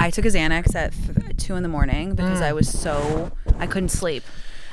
I took a Xanax at 2 a.m. because I couldn't sleep.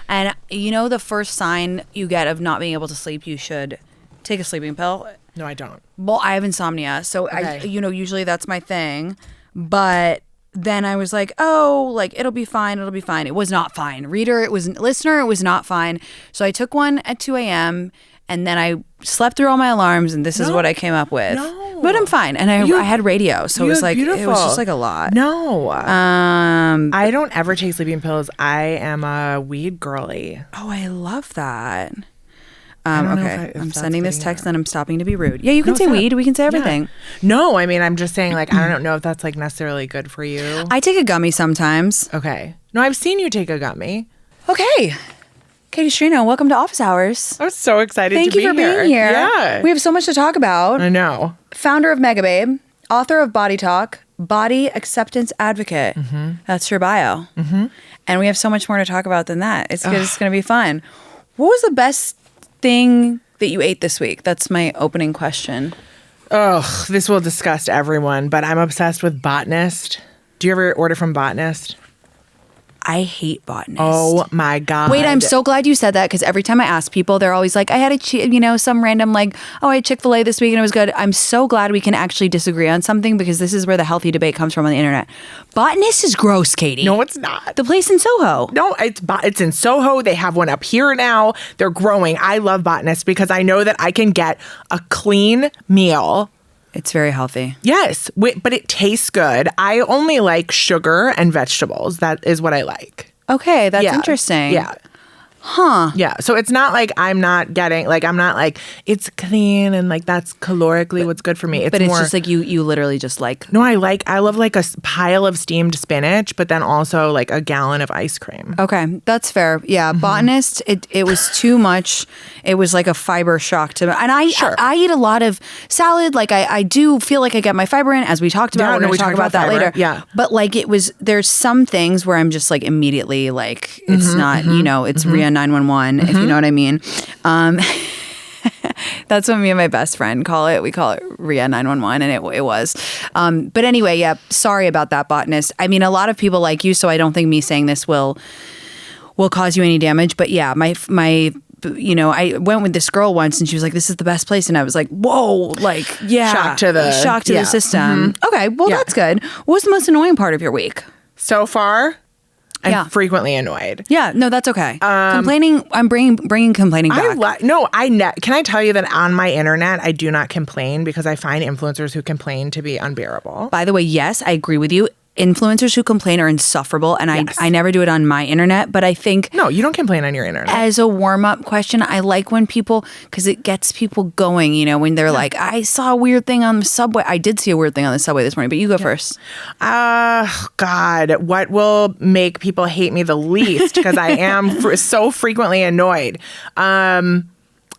And you know the first sign you get of not being able to sleep, you should take a sleeping pill. No, I don't. Well, I have insomnia, so Okay. usually that's my thing. But then I was like, oh, like it'll be fine. It was not fine. Listener, it was not fine. So I took one at 2 a.m. and then I slept through all my alarms, and this is what I came up with. No. But I'm fine. And I had radio, so it was like beautiful. it was just like a lot. No. I don't ever take sleeping pills. I am a weed girly. Oh, I love that. don't know Okay, if I'm that's sending this fitting text, or not. and I'm stopping to be rude. Yeah, you can say stop. weed. We can say everything. No, I mean, I'm just saying, like, I don't know if that's, like, necessarily good for you. I take a gummy sometimes. Okay. No, I've seen you take a gummy. Okay. Katie Sturino, welcome to Office Hours. I'm so excited Thank to you be for here. being here. Yeah. We have so much to talk about. I know. Founder of Megababe, author of Body Talk, body acceptance advocate. That's your bio. And we have so much more to talk about than that. It's going to be fun. What was the best thing that you ate this week? That's my opening question. Ugh, this will disgust everyone, but I'm obsessed with Botanist. Do you ever order from Botanist? I hate Botanist. Oh my God. Wait, I'm so glad you said that, because every time I ask people, they're always like, I had some random like, oh, I had Chick-fil-A this week and it was good. I'm so glad we can actually disagree on something, because this is where the healthy debate comes from on the internet. Botanist is gross, Katie. No, it's not. The place in Soho. No, it's in Soho. They have one up here now. They're growing. I love Botanist because I know that I can get a clean meal. It's very healthy. Yes, but it tastes good. I only like sugar and vegetables. That is what I like. Okay, that's Yeah. interesting. Yeah. Huh. Yeah. So it's not like I'm not like it's clean and like that's calorically what's good for me. But it's just like you literally just like. No, I love like a pile of steamed spinach, but then also like a gallon of ice cream. Okay, that's fair. Yeah, Botanist, it was too much. It was like a fiber shock to me. And I eat a lot of salad. Like I do feel like I get my fiber in, as we talked about. Yeah, We're going to talk about that fiber. later. Yeah. But like there's some things where I'm just like immediately like, it's not, it's Rhea 911, if you know what I mean. That's what me and my best friend call it. We call it Rhea 911, and it was. But anyway, yeah, sorry about that, Botanist. I mean, a lot of people like you, so I don't think me saying this will cause you any damage. But yeah, my I went with this girl once, and she was like, "This is the best place," and I was like, "Whoa!" Like, yeah, shock to the system. Okay, well, that's good. What was the most annoying part of your week? So far, I'm Yeah. frequently annoyed. Yeah, no, that's okay. Complaining, I'm bringing complaining back. Can I tell you that on my internet, I do not complain because I find influencers who complain to be unbearable. By the way, yes, I agree with you. Influencers who complain are insufferable, and Yes. I never do it on my internet, but I think No, you don't complain on your internet. as a warm-up question, I like when people, because it gets people going, when they're like, I saw a weird thing on the subway. I did see a weird thing on the subway this morning, but you go first. God, what will make people hate me the least? Because I am so frequently annoyed.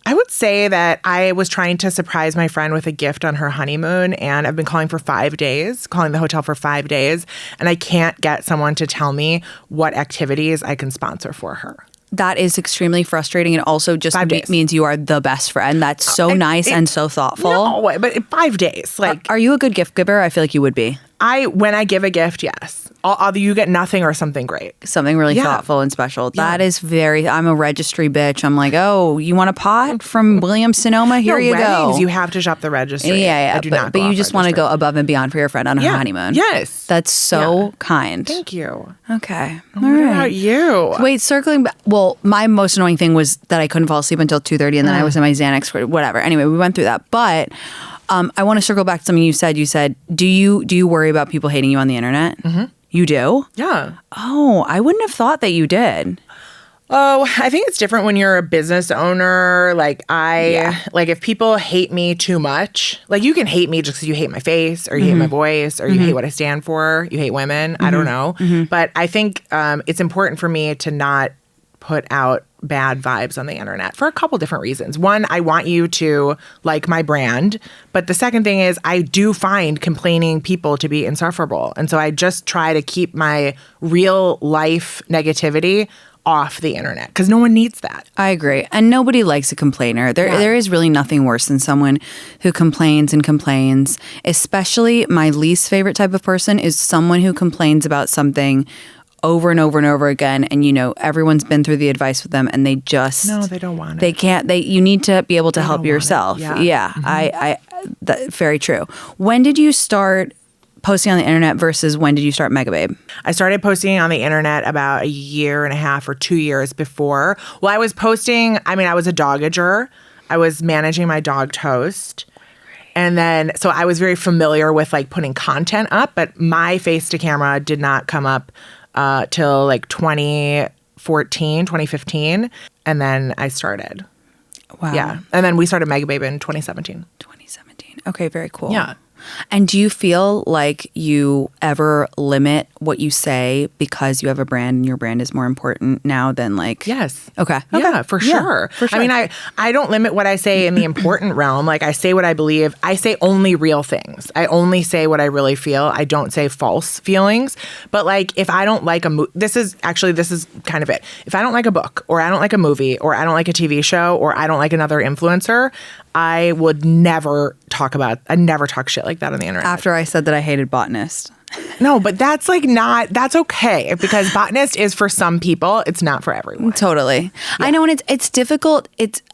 I would say that I was trying to surprise my friend with a gift on her honeymoon, and I've been calling the hotel for 5 days, and I can't get someone to tell me what activities I can sponsor for her. That is extremely frustrating, and also just 5 days. means you are the best friend. That's so nice and so thoughtful. No, but 5 days. Like, Are you a good gift giver? I feel like you would be. when I give a gift, yes. Either you get nothing or something great. Something really thoughtful and special. That is I'm a registry bitch. I'm like, oh, you want a pot from Williams-Sonoma? Here you weddings, go. you have to shop the registry. Yeah. I do not But go you off just want to registry. go above and beyond for your friend on her honeymoon. Yes. That's so kind. Thank you. Okay. What about you? Wait, circling back. Well, my most annoying thing was that I couldn't fall asleep until 2:30, and then I was in my Xanax for whatever. Anyway, we went through that. But I want to circle back to something you said. You said, do you worry about people hating you on the internet? Mm-hmm. You do? Yeah. Oh, I wouldn't have thought that you did. Oh, I think it's different when you're a business owner. Like if people hate me too much, like you can hate me just because you hate my face or you hate my voice or you hate what I stand for. You hate women. I don't know. But I think it's important for me to not put out bad vibes on the internet for a couple different reasons. One, I want you to like my brand. But the second thing is I do find complaining people to be insufferable. And so I just try to keep my real life negativity off the internet because no one needs that. I agree. And nobody likes a complainer. There is really nothing worse than someone who complains and complains. Especially my least favorite type of person is someone who complains about something over and over and over again. And, everyone's been through the advice with them and they just... No, they don't want it. They can't. You need to be able to help yourself. Yeah. Very true. When did you start posting on the internet versus when did you start Megababe? I started posting on the internet about a year and a half or 2 years before. Well, I was posting, I was a dogager. I was managing my dog Toast. And then, so I was very familiar with like putting content up, but my face to camera did not come up till like 2015. And then I started. Wow. Yeah. And then we started Megababe in 2017. Okay, very cool. Yeah. And do you feel like you ever limit what you say because you have a brand and your brand is more important now than like... Yes. Okay. Yeah, for sure. I don't limit what I say in the important realm. Like I say what I believe. I say only real things. I only say what I really feel. I don't say false feelings. But like if I don't like this is kind of it. If I don't like a book or I don't like a movie or I don't like a TV show or I don't like another influencer, I would never talk shit like that on the internet. After I said that I hated Botanist. No, but that's that's okay because Botanist is for some people. It's not for everyone. Totally. Yeah. I know, and it's difficult.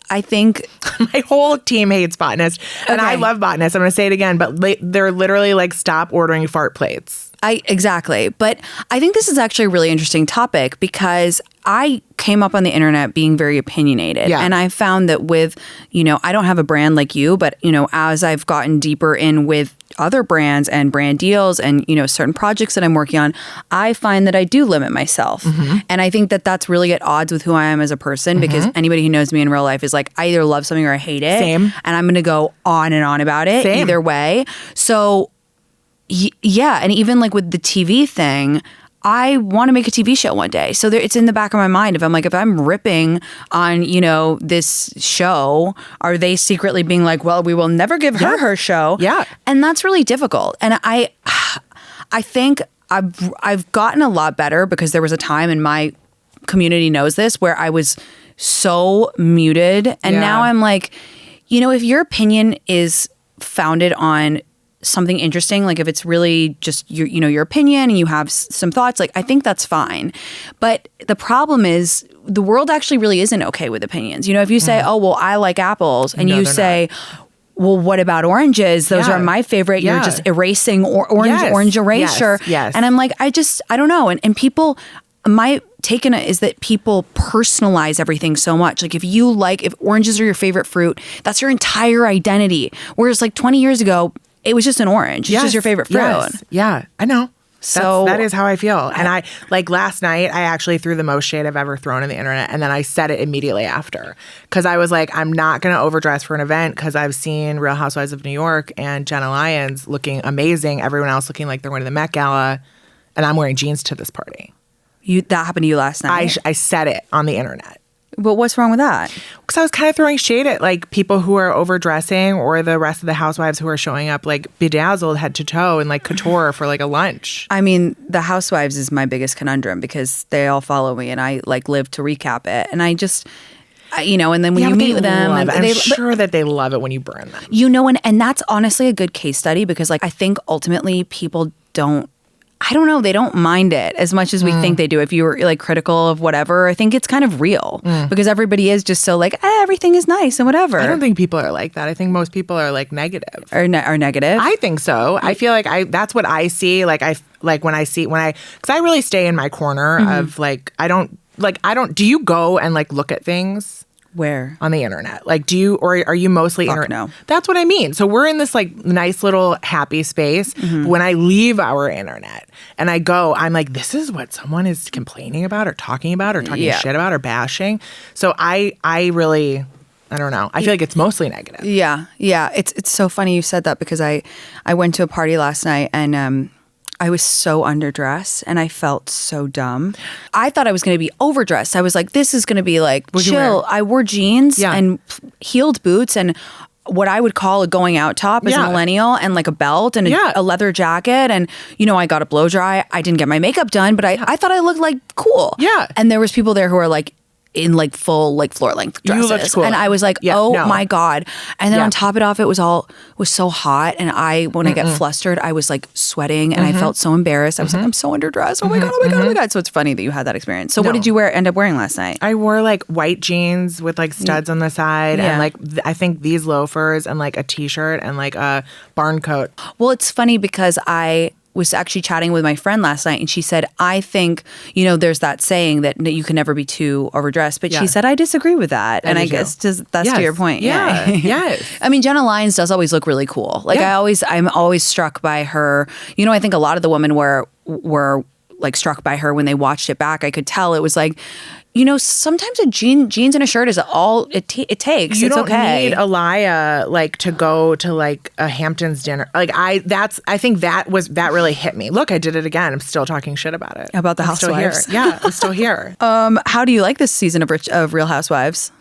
I think my whole team hates Botanist and I love Botanist. I'm going to say it again, but they're literally like, stop ordering fart plates. Exactly. But I think this is actually a really interesting topic because I came up on the internet being very opinionated. Yeah. And I found that with, I don't have a brand like you, but, as I've gotten deeper in with other brands and brand deals and, certain projects that I'm working on, I find that I do limit myself. Mm-hmm. And I think that that's really at odds with who I am as a person because anybody who knows me in real life is like, I either love something or I hate it. Same. And I'm going to go on and on about it either way. So yeah, and even like with the TV thing, I want to make a TV show one day. So it's in the back of my mind. If I'm ripping on, this show, are they secretly being like, well, we will never give her show? Yeah. And that's really difficult. And I think I've gotten a lot better because there was a time, and my community knows this, where I was so muted. And now I'm like, if your opinion is founded on something interesting, like if it's really just your opinion and you have some thoughts, like I think that's fine. But the problem is the world actually really isn't okay with opinions. If you say, oh, well, I like apples, and you say, well, what about oranges? Those are my favorite. You're just erasing orange erasure. Yes. And I'm like, I don't know. And people, my take on it is that people personalize everything so much. Like if oranges are your favorite fruit, that's your entire identity. Whereas like 20 years ago, it was just an orange. It's just your favorite fruit. Yes. Yeah, I know. So that is how I feel. And I like last night, I actually threw the most shade I've ever thrown on the internet. And then I said it immediately after. Because I was like, I'm not going to overdress for an event because I've seen Real Housewives of New York and Jenna Lyons looking amazing. Everyone else looking like they're going to the Met Gala. And I'm wearing jeans to this party. That happened to you last night? I said it on the internet. But what's wrong with that? Because I was kind of throwing shade at like people who are overdressing or the rest of the housewives who are showing up like bedazzled head to toe and like couture for like a lunch. I mean, the housewives is my biggest conundrum because they all follow me and I like live to recap it. And I just... and then when you meet with them, I'm sure that they love it when you burn them. And that's honestly a good case study because like I think ultimately people don't, I don't know, they don't mind it as much as we think they do. If you were like critical of whatever, I think it's kind of real because everybody is just so like, everything is nice and whatever. I don't think people are like that. I think most people are like negative. Are negative? I think so. I feel like that's what I see. Because I really stay in my corner of like, do you go and like look at things? Where? On the internet. Like, do you, or are you mostly internet? No. That's what I mean. So we're in this like nice little happy space. When I leave our internet and I go, I'm like, this is what someone is complaining about or talking shit about or bashing. So I really, I don't know. I feel like it's mostly negative. Yeah. Yeah. It's so funny you said that because I went to a party last night and, I was so underdressed and I felt so dumb. I thought I was going to be overdressed. I was like, this is going to be like chill. I wore jeans and heeled boots and what I would call a going out top as a millennial, and like a belt and a leather jacket. And, you know, I got a blow dry. I didn't get my makeup done, but I thought I looked like cool. Yeah. And there was people there who were like, in like full like floor length dresses. You looked cool. And I was like, my God. And then on top of it off, it was so hot. And when I get flustered, I was like sweating and I felt so embarrassed. I was like, I'm so underdressed. Oh my God, oh my God, oh my God. So it's funny that you had that experience. So what did you end up wearing last night? I wore like white jeans with like studs on the side and like I think these loafers and like a t-shirt and like a barn coat. Well, it's funny because I was actually chatting with my friend last night and she said, I think, you know, there's that saying that you can never be too overdressed, but she said, I disagree with that. And I guess that's to your point. Yeah. Yes. I mean, Jenna Lyons does always look really cool. Like I'm always struck by her. You know, I think a lot of the women were like struck by her when they watched it back. I could tell it was like, you know, sometimes a jeans and a shirt is all it takes. You don't okay. need Aliyah like to go to like a Hamptons dinner. Like I think that really hit me. Look, I did it again. I'm still talking shit about it. About the Housewives. Yeah, I'm still here. How do you like this season of Real Housewives?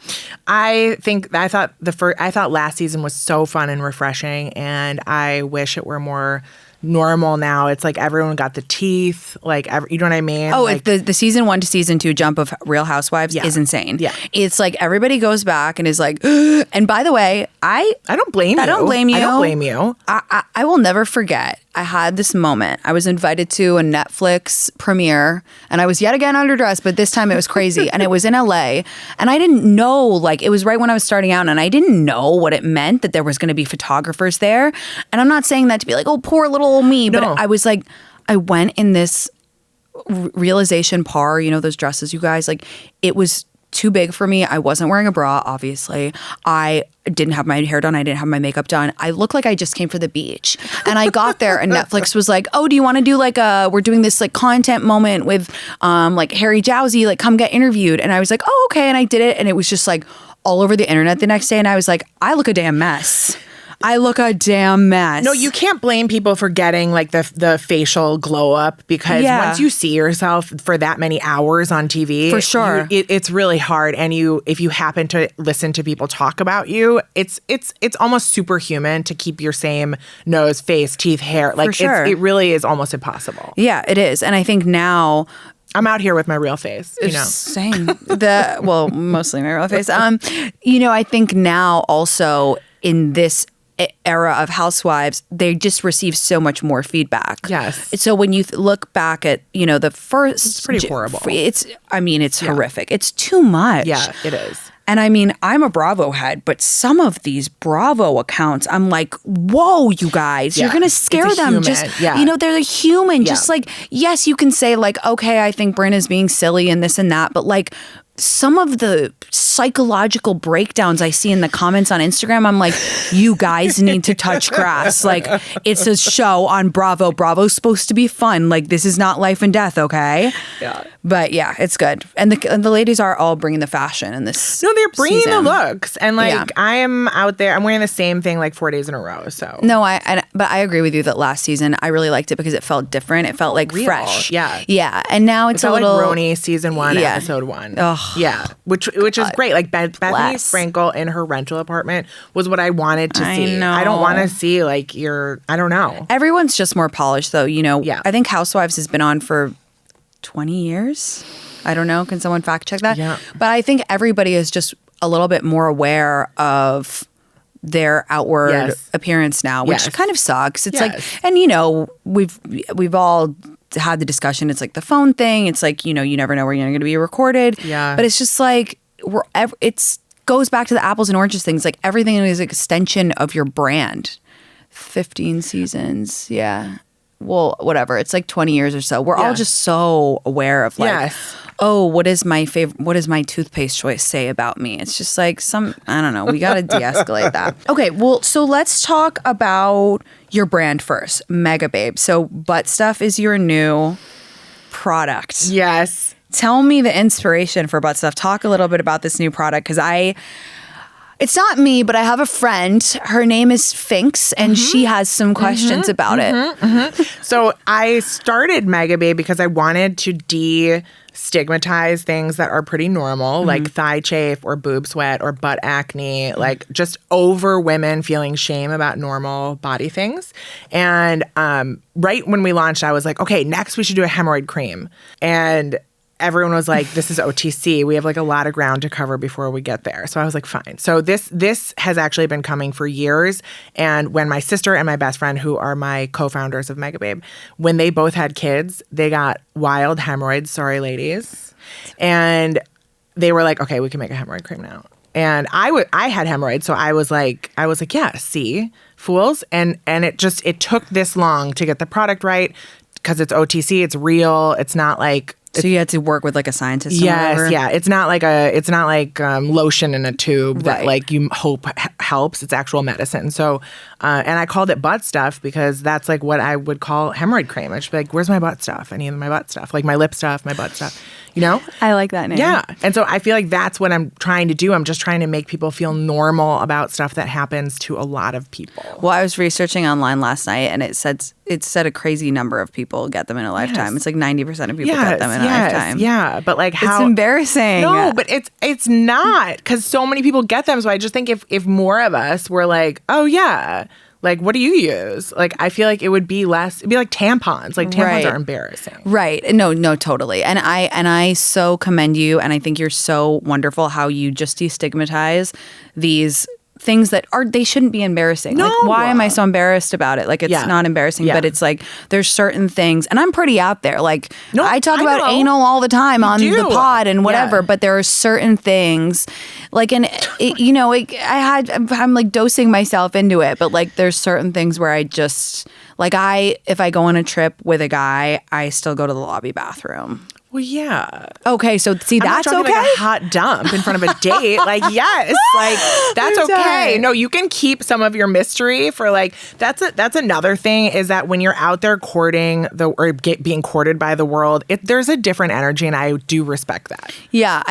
I thought last season was so fun and refreshing, and I wish it were more normal now. It's like everyone got the teeth, like you know what I mean? Oh, like, the season 1 to season 2 jump of Real Housewives is insane. Yeah, it's like everybody goes back and is like, and by the way, I don't blame you. I don't blame you. I don't blame you. I will never forget. I had this moment. I was invited to a Netflix premiere and I was yet again underdressed, but this time it was crazy. And it was in LA. And I didn't know, like, it was right when I was starting out and I didn't know what it meant that there was going to be photographers there. And I'm not saying that to be like, oh, poor little old me. But I was like, I went in this realization par, you know, those dresses, you guys, like it was too big for me. I wasn't wearing a bra, obviously. I didn't have my hair done. I didn't have my makeup done. I looked like I just came for the beach. And I got there and Netflix was like, oh, do you want to do like we're doing this like content moment with like Harry Jowsey, like come get interviewed. And I was like, oh, okay. And I did it. And it was just like all over the internet the next day. And I was like, I look a damn mess. I look a damn mess. No, you can't blame people for getting like the facial glow up because once you see yourself for that many hours on TV, for sure, it's really hard. And if you happen to listen to people talk about you, it's almost superhuman to keep your same nose, face, teeth, hair. Like it really is almost impossible. Yeah, it is. And I think now I'm out here with my real face, you know. Same. Mostly my real face. You know, I think now also in this era of Housewives, they just receive so much more feedback. Yes. So when you look back at, you know, the first... It's pretty horrible. It's horrific. It's too much. Yeah, it is. And I mean, I'm a Bravo head, but some of these Bravo accounts, I'm like, whoa, you guys, you're going to scare them. Human. Just, you know, they're a human. Yeah. Just like, yes, you can say like, okay, I think Brenna's being silly and this and that, but like, some of the psychological breakdowns I see in the comments on Instagram, I'm like, you guys need to touch grass. Like, it's a show on Bravo. Bravo's supposed to be fun. Like, this is not life and death, okay? Yeah. But yeah, it's good. And the ladies are all bringing the fashion in this. No, they're bringing season. the looks. And like, I am out there, I'm wearing the same thing like 4 days in a row. So no, but I agree with you that last season I really liked it because it felt different. It felt like real. fresh. Yeah. Yeah. And now it's it felt a little like Roni season 1, episode 1. Ugh. Yeah. Which is great. Like Bethany Frankel in her rental apartment was what I wanted to see. Know. I don't want to see like I don't know. Everyone's just more polished though, you know. Yeah. I think Housewives has been on for 20 years. I don't know. Can someone fact check that? Yeah. But I think everybody is just a little bit more aware of their outward appearance now, which kind of sucks. It's like, and you know, we've all had the discussion. It's like the phone thing. It's like, you know, you never know where you're going to be recorded. Yeah. But it's just like it's goes back to the apples and oranges things. Like everything is an extension of your brand. 15 seasons. Yeah. Well, whatever. It's like 20 years or so. We're all just so aware of like, oh, what does my toothpaste choice say about me? It's just like I don't know. We got to de-escalate that. Okay. Well, so let's talk about your brand first. Mega Babe. So Butt Stuff is your new product. Yes. Tell me the inspiration for Butt Stuff. Talk a little bit about this new product because it's not me, but I have a friend. Her name is Tinx, and she has some questions about it. So I started Mega Babe because I wanted to stigmatize things that are pretty normal, like thigh chafe or boob sweat or butt acne, like just over women feeling shame about normal body things. And right when we launched, I was like, okay, next we should do a hemorrhoid cream. And everyone was like, this is OTC. We have like a lot of ground to cover before we get there. So I was like, fine. So this has actually been coming for years. And when my sister and my best friend, who are my co-founders of Megababe, when they both had kids, they got wild hemorrhoids. Sorry, ladies. And they were like, okay, we can make a hemorrhoid cream now. And I had hemorrhoids. So I was like, yeah, see, fools. And it took this long to get the product right because it's OTC. It's real. It's not like, so you had to work with like a scientist. Yes, yeah. It's not like lotion in a tube that like you hope helps. It's actual medicine. So, and I called it butt stuff because that's like what I would call hemorrhoid cream. I'd just be like, "Where's my butt stuff? I need my butt stuff, like my lip stuff, my butt stuff." You know? I like that name. Yeah. And so I feel like that's what I'm trying to do. I'm just trying to make people feel normal about stuff that happens to a lot of people. Well, I was researching online last night, and it said a crazy number of people get them in a lifetime. It's like 90% of people get them in a lifetime. Yeah, but like how... It's embarrassing. No, but it's not, because so many people get them. So I just think if more of us were like, oh yeah, like what do you use? Like I feel like it would be less. It'd be like tampons. Like tampons are embarrassing. Right. No, totally. And I so commend you, and I think you're so wonderful how you just destigmatize these things that they shouldn't be embarrassing. No. Like, why am I so embarrassed about it? Like, it's not embarrassing, but it's like there's certain things, and I'm pretty out there. Like, I talk about anal all the time on the pod and whatever, but there are certain things, like, and I'm like dosing myself into it, but like there's certain things where I just like if I go on a trip with a guy, I still go to the lobby bathroom. Well, yeah. Okay, so see, that's okay. Like a hot dump in front of a date. Like, yes, like that's okay. No, you can keep some of your mystery for like. That's another thing, is that when you're out there courting being courted by the world, there's a different energy, and I do respect that. Yeah,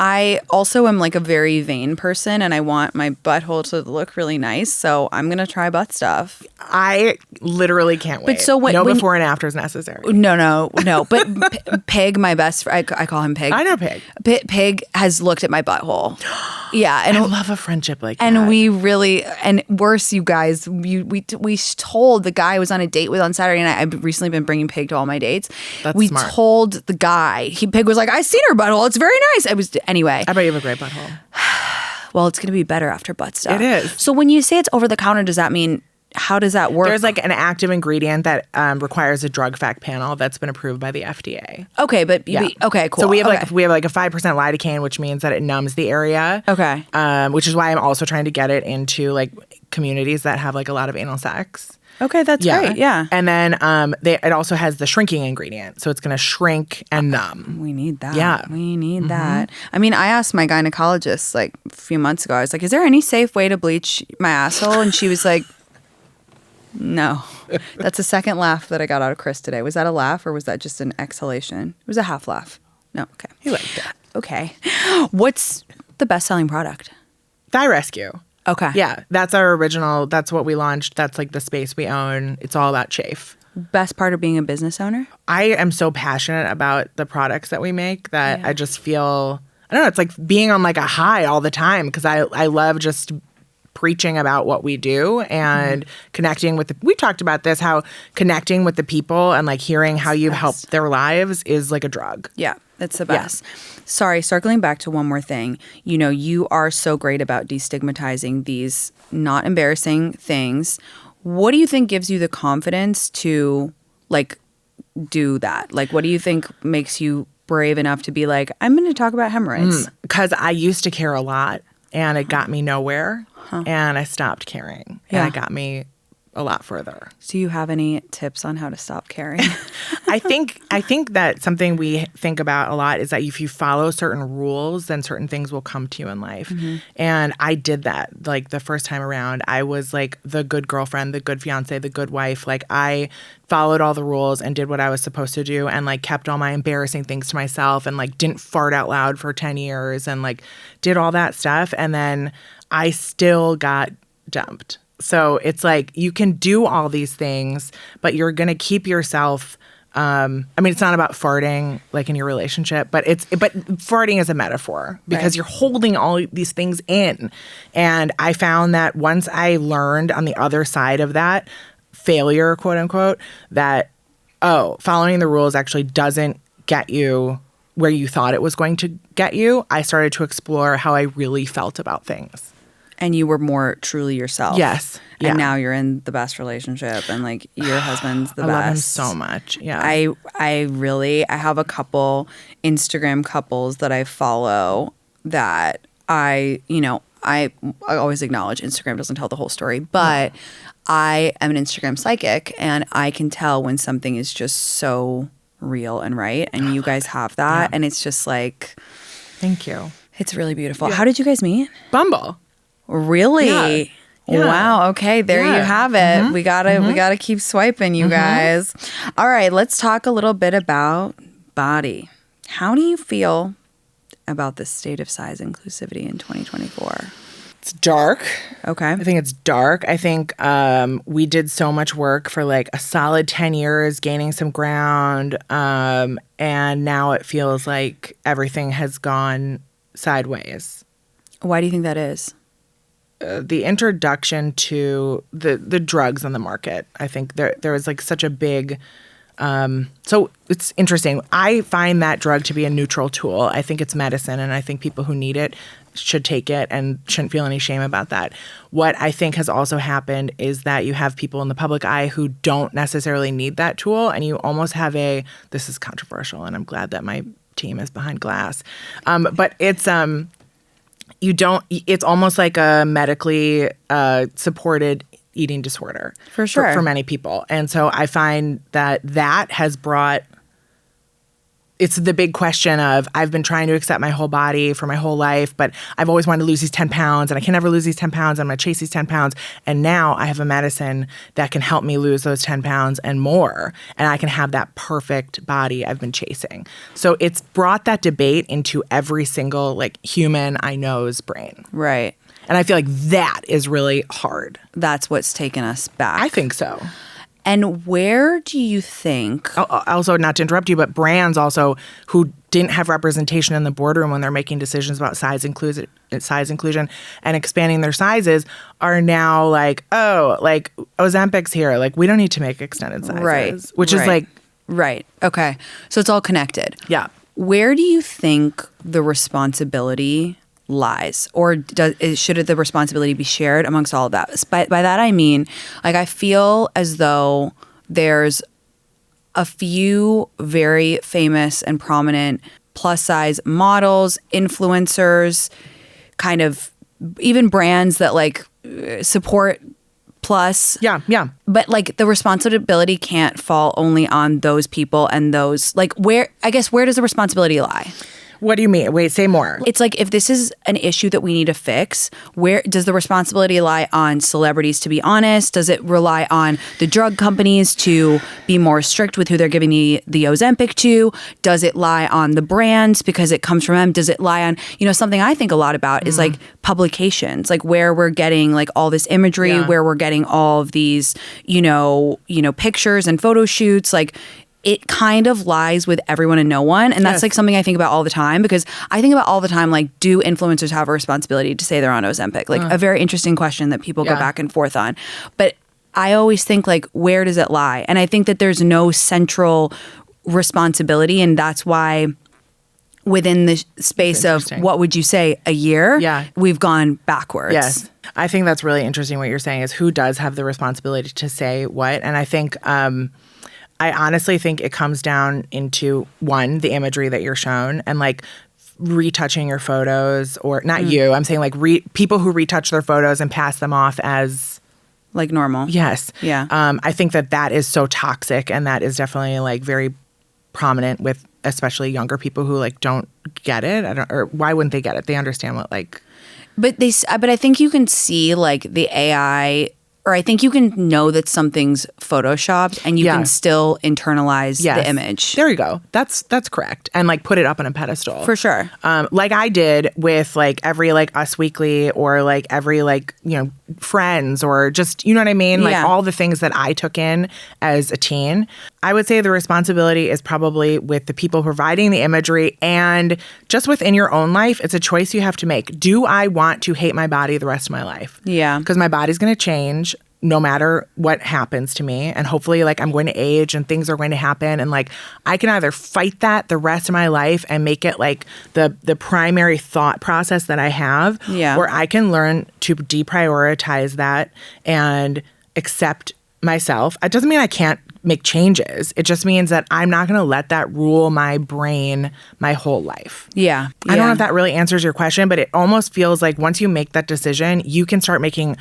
I also am like a very vain person, and I want my butthole to look really nice. So I'm gonna try butt stuff. I literally can't wait. But so when before and after is necessary. No. But Pig, my best friend, I call him Pig. I know Pig. Pig has looked at my butthole. Yeah, and I love a friendship like that. And we really, and worse, you guys, we told the guy I was on a date with on Saturday night. I've recently been bringing Pig to all my dates. That's smart. We told the guy. Pig was like, "I seen her butthole. It's very nice." Anyway. I bet you have a great butthole. Well, it's going to be better after butt stuff. It is. So when you say it's over the counter, does that mean, how does that work? There's like an active ingredient that requires a drug fact panel that's been approved by the FDA. Okay, but okay, cool. So we have like a 5% lidocaine, which means that it numbs the area. Okay. Which is why I'm also trying to get it into like communities that have like a lot of anal sex. Okay, that's great. Yeah. And then it also has the shrinking ingredient, so it's going to shrink and numb. We need that. Yeah. We need that. I mean, I asked my gynecologist like a few months ago. I was like, "Is there any safe way to bleach my asshole?" And she was like, "No." That's the second laugh that I got out of Chris today. Was that a laugh, or was that just an exhalation? It was a half laugh. No. Okay. He liked it. Okay. What's the best-selling product? Thigh Rescue. Okay. Yeah, that's our original. That's what we launched. That's like the space we own. It's all about chafe. Best part of being a business owner? I am so passionate about the products that we make that I just feel, I don't know, it's like being on like a high all the time, because I love just preaching about what we do and connecting with we talked about this, how connecting with the people and like hearing how you've helped their lives is like a drug. Yeah, it's the best. Yeah. Sorry, circling back to one more thing. You know, you are so great about destigmatizing these not embarrassing things. What do you think gives you the confidence to like do that? Like, what do you think makes you brave enough to be like, I'm going to talk about hemorrhoids? Because I used to care a lot, and it got me nowhere, and I stopped caring, and it got me a lot further. Do you have any tips on how to stop caring? I think that something we think about a lot is that if you follow certain rules, then certain things will come to you in life. Mm-hmm. And I did that like the first time around. I was like the good girlfriend, the good fiance, the good wife. Like I followed all the rules and did what I was supposed to do, and like kept all my embarrassing things to myself, and like didn't fart out loud for 10 years and like did all that stuff. And then I still got dumped. So it's like you can do all these things, but you're going to keep yourself I mean, it's not about farting like in your relationship, but farting is a metaphor because you're holding all these things in. And I found that once I learned on the other side of that failure, quote unquote, that, following the rules actually doesn't get you where you thought it was going to get you, I started to explore how I really felt about things. And you were more truly yourself. Yes. Yeah. And now you're in the best relationship and like your husband's the best. I love him so much. Yeah. I have a couple Instagram couples that I follow that I always acknowledge Instagram doesn't tell the whole story, but I am an Instagram psychic and I can tell when something is just so real and right. And you guys have that. And it's just like, thank you. It's really beautiful. Yeah. How did you guys meet? Bumble. Really? Yeah. Yeah. Wow. Okay. There you have it. Mm-hmm. We gotta keep swiping, you guys. All right. Let's talk a little bit about body. How do you feel about the state of size inclusivity in 2024? It's dark. Okay. I think it's dark. I think we did so much work for like a solid 10 years, gaining some ground. And now it feels like everything has gone sideways. Why do you think that is? The introduction to the drugs on the market. I think there was like such a big... so it's interesting. I find that drug to be a neutral tool. I think it's medicine, and I think people who need it should take it and shouldn't feel any shame about that. What I think has also happened is that you have people in the public eye who don't necessarily need that tool, and you almost have this is controversial, and I'm glad that my team is behind glass. But it's it's almost like a medically supported eating disorder for sure for many people. And so I find that has brought, it's the big question of, I've been trying to accept my whole body for my whole life, but I've always wanted to lose these 10 pounds and I can never lose these 10 pounds. I'm going to chase these 10 pounds. And now I have a medicine that can help me lose those 10 pounds and more. And I can have that perfect body I've been chasing. So it's brought that debate into every single like human I know's brain. Right. And I feel like that is really hard. That's what's taken us back. I think so. And where do you think... Also, not to interrupt you, but brands also who didn't have representation in the boardroom when they're making decisions about size inclusion and expanding their sizes are now like, like Ozempic's here. Like, we don't need to make extended sizes. Right. Which is like... Right. Okay. So it's all connected. Yeah. Where do you think the responsibility lies, or should the responsibility be shared amongst all of that? By that I mean, like, I feel as though there's a few very famous and prominent plus size models, influencers, kind of even brands that like support plus. Yeah. But like the responsibility can't fall only on those people and those, like, where does the responsibility lie? What do you mean? Wait, say more. It's like, if this is an issue that we need to fix, where does the responsibility lie on celebrities to be honest? Does it rely on the drug companies to be more strict with who they're giving the Ozempic to? Does it lie on the brands because it comes from them? Does it lie on, something I think a lot about is like publications, like where we're getting like all this imagery, where we're getting all of these, pictures and photo shoots, like, it kind of lies with everyone and no one. And that's like something I think about all the time, because I think about all the time, like, do influencers have a responsibility to say they're on Ozempic? Like a very interesting question that people go back and forth on. But I always think, like, where does it lie? And I think that there's no central responsibility. And that's why within the space of, what would you say, a year, we've gone backwards. Yes. I think that's really interesting what you're saying, is who does have the responsibility to say what. And I think... I honestly think it comes down into, one, the imagery that you're shown, and like retouching your photos, or not you, I'm saying like people who retouch their photos and pass them off as like normal. Yes. Yeah. I think that is so toxic, and that is definitely like very prominent with especially younger people who like don't get it. Or why wouldn't they get it? They understand what like. But I think you can see like the AI. Or I think you can know that something's photoshopped and you can still internalize the image. There you go. That's correct. And like put it up on a pedestal. For sure. Like I did with like every like Us Weekly, or like every like, Friends, or just, you know what I mean? Like all the things that I took in as a teen. I would say the responsibility is probably with the people providing the imagery, and just within your own life, it's a choice you have to make. Do I want to hate my body the rest of my life? Yeah. Because my body's going to change no matter what happens to me. And hopefully, like, I'm going to age and things are going to happen. And like, I can either fight that the rest of my life and make it like the primary thought process that I have, or I can learn to deprioritize that and accept myself. It doesn't mean I can't make changes. It just means that I'm not going to let that rule my brain my whole life. Yeah. I don't know if that really answers your question, but it almost feels like once you make that decision, you can start making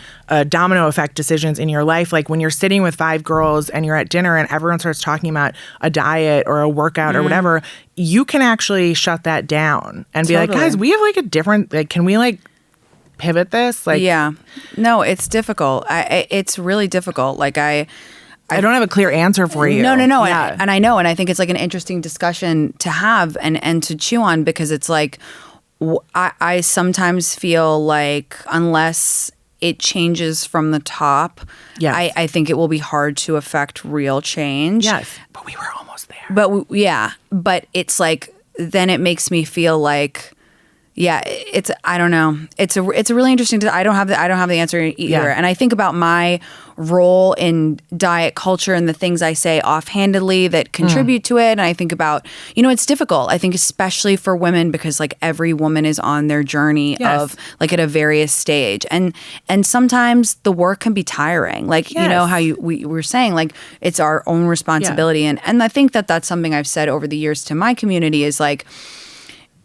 domino effect decisions in your life. Like when you're sitting with 5 girls and you're at dinner and everyone starts talking about a diet or a workout or whatever, you can actually shut that down and be like, guys, we have like a different, like, can we like pivot this? Like, yeah. No, it's difficult. It's really difficult. Like I don't have a clear answer for you. No. Yeah. And I know. And I think it's like an interesting discussion to have and to chew on, because it's like, I sometimes feel like unless it changes from the top, I think it will be hard to affect real change. Yes. But we were almost there. But it's like, then it makes me feel like, I don't know. It's a really interesting. I don't have the answer either. Yeah. And I think about my role in diet culture and the things I say offhandedly that contribute to it. And I think about, it's difficult. I think especially for women, because like every woman is on their journey of like at a various stage, and sometimes the work can be tiring. Like you know how we were saying, like it's our own responsibility, and I think that that's something I've said over the years to my community is like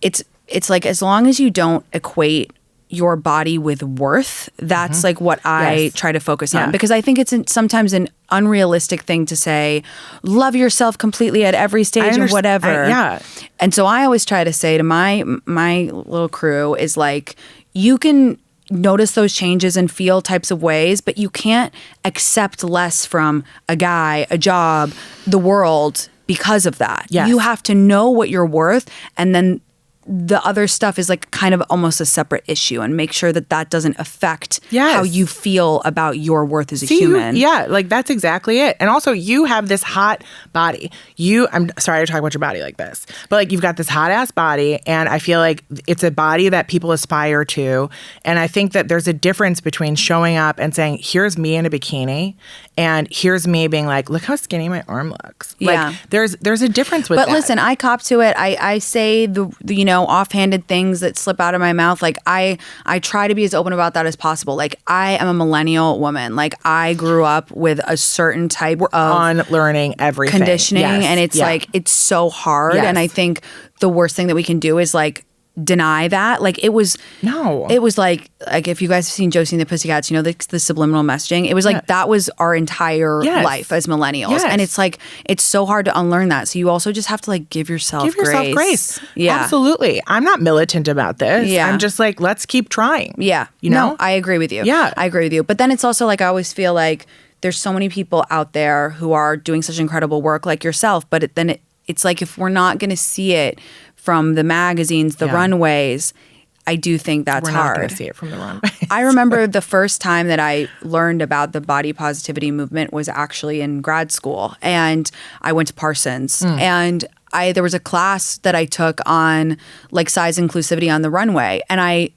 it's like, as long as you don't equate your body with worth, that's like what I try to focus on, because I think it's sometimes an unrealistic thing to say, love yourself completely at every stage of whatever. And so I always try to say to my little crew is like, you can notice those changes and feel types of ways, but you can't accept less from a guy, a job, the world because of that. You have to know what you're worth, and then the other stuff is like kind of almost a separate issue, and make sure that that doesn't affect how you feel about your worth as a human. Like that's exactly it. And also, you have this hot body. I'm sorry to talk about your body like this, but like you've got this hot ass body, and I feel like it's a body that people aspire to. And I think that there's a difference between showing up and saying, here's me in a bikini, and here's me being like, look how skinny my arm looks. Like there's a difference with that. But listen, I cop to it. I say the offhanded things that slip out of my mouth. Like I try to be as open about that as possible. Like I am a millennial woman. Like I grew up with a certain type of unlearning everything, conditioning, and it's like it's so hard. And I think the worst thing that we can do is like deny that. Like it was like if you guys have seen Josie and the Pussycats, the subliminal messaging, it was like that was our entire life as millennials. And it's like it's so hard to unlearn that. So you also just have to like give yourself grace. Absolutely. I'm not militant about this. I'm just like, let's keep trying. No, I agree with you. I agree with you. But then it's also like I always feel like there's so many people out there who are doing such incredible work like yourself, but it's like if we're not going to see it from the magazines, the runways, I do think that's hard. We're not going to see it from the runways. I remember the first time that I learned about the body positivity movement was actually in grad school, and I went to Parsons, and there was a class that I took on like size inclusivity on the runway, and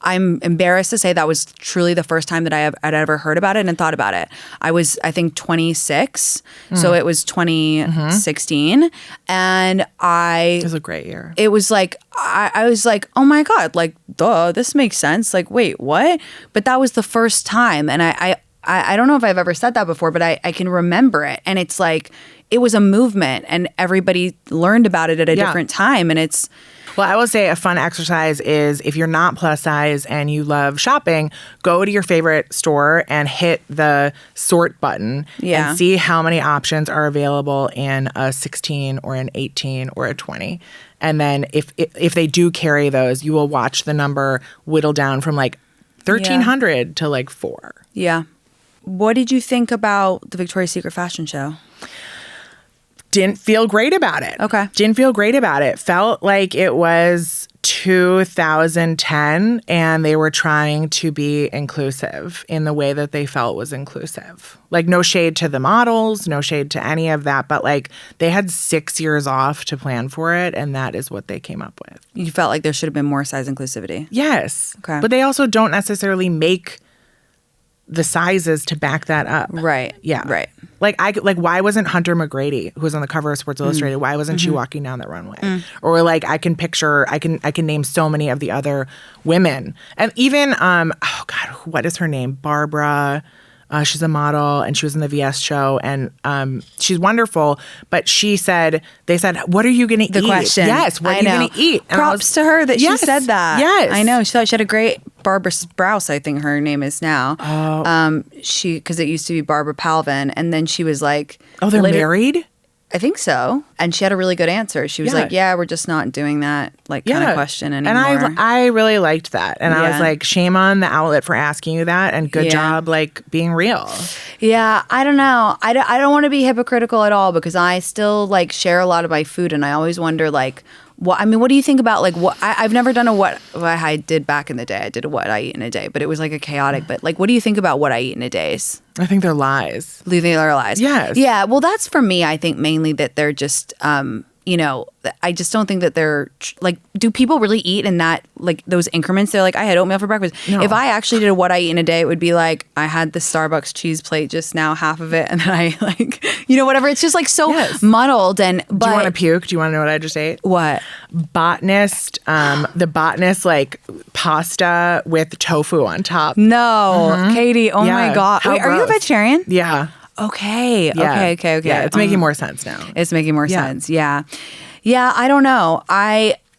I'm embarrassed to say that was truly the first time that I'd ever heard about it and thought about it. I was, I think, 26. So it was 2016. And it was a great year. It was like, I was like, oh my God, like, duh, this makes sense. Like, wait, what? But that was the first time. And I don't know if I've ever said that before, but I can remember it. And it's like, it was a movement and everybody learned about it at a different time. And it's... Well, I will say a fun exercise is if you're not plus size and you love shopping, go to your favorite store and hit the sort button and see how many options are available in a 16 or an 18 or a 20. And then if they do carry those, you will watch the number whittle down from like 1,300 to like 4. Yeah. What did you think about the Victoria's Secret fashion show? didn't feel great about it. Okay. Didn't feel great about it. Felt like it was 2010 and they were trying to be inclusive in the way that they felt was inclusive. Like, no shade to the models, no shade to any of that, but like they had 6 years off to plan for it, and that is what they came up with. You felt like there should have been more size inclusivity. Yes. Okay. But they also don't necessarily make the sizes to back that up. Right. Yeah. Right. Like why wasn't Hunter McGrady, who was on the cover of Sports Illustrated, why wasn't she walking down that runway? Or like I can name so many of the other women. And even oh God, what is her name? Barbara. She's a model and she was in the VS show, and she's wonderful. But they said, what are you going to eat? The question. Yes, what are you going to eat? And Props to her that she said that. Yes. I know. She thought she had a great Barbara Sprouse, I think her name is now. Oh. Because it used to be Barbara Palvin. And then she was like... Oh, they're married? I think so. And she had a really good answer. She was like, we're just not doing that kind of question anymore. And I really liked that. And I was like, shame on the outlet for asking you that, and good job like being real. Yeah, I don't know. I don't want to be hypocritical at all, because I still like share a lot of my food, and I always wonder like, what do you think about like what I've never done what I did back in the day. I did a what I eat in a day, but it was like a chaotic. But like, what do you think about what I eat in a days? I think they're lies. Do you think they're lies? Yes. Yeah. Well, that's for me. I think mainly that they're just, I just don't think that they're like, do people really eat in that, like those increments? They're like, I had oatmeal for breakfast. No. If I actually did a what I eat in a day, it would be like, I had the Starbucks cheese plate just now, half of it. And then I like, whatever. It's just like so muddled. And, but, do you want to puke? Do you want to know what I just ate? What? Botanist, the Botanist like pasta with tofu on top. No, Katie. Oh my God. Wait, are you a vegetarian? Yeah. Okay. Yeah. Okay. Yeah, it's making more sense now. It's making more sense. Yeah. Yeah. I don't know.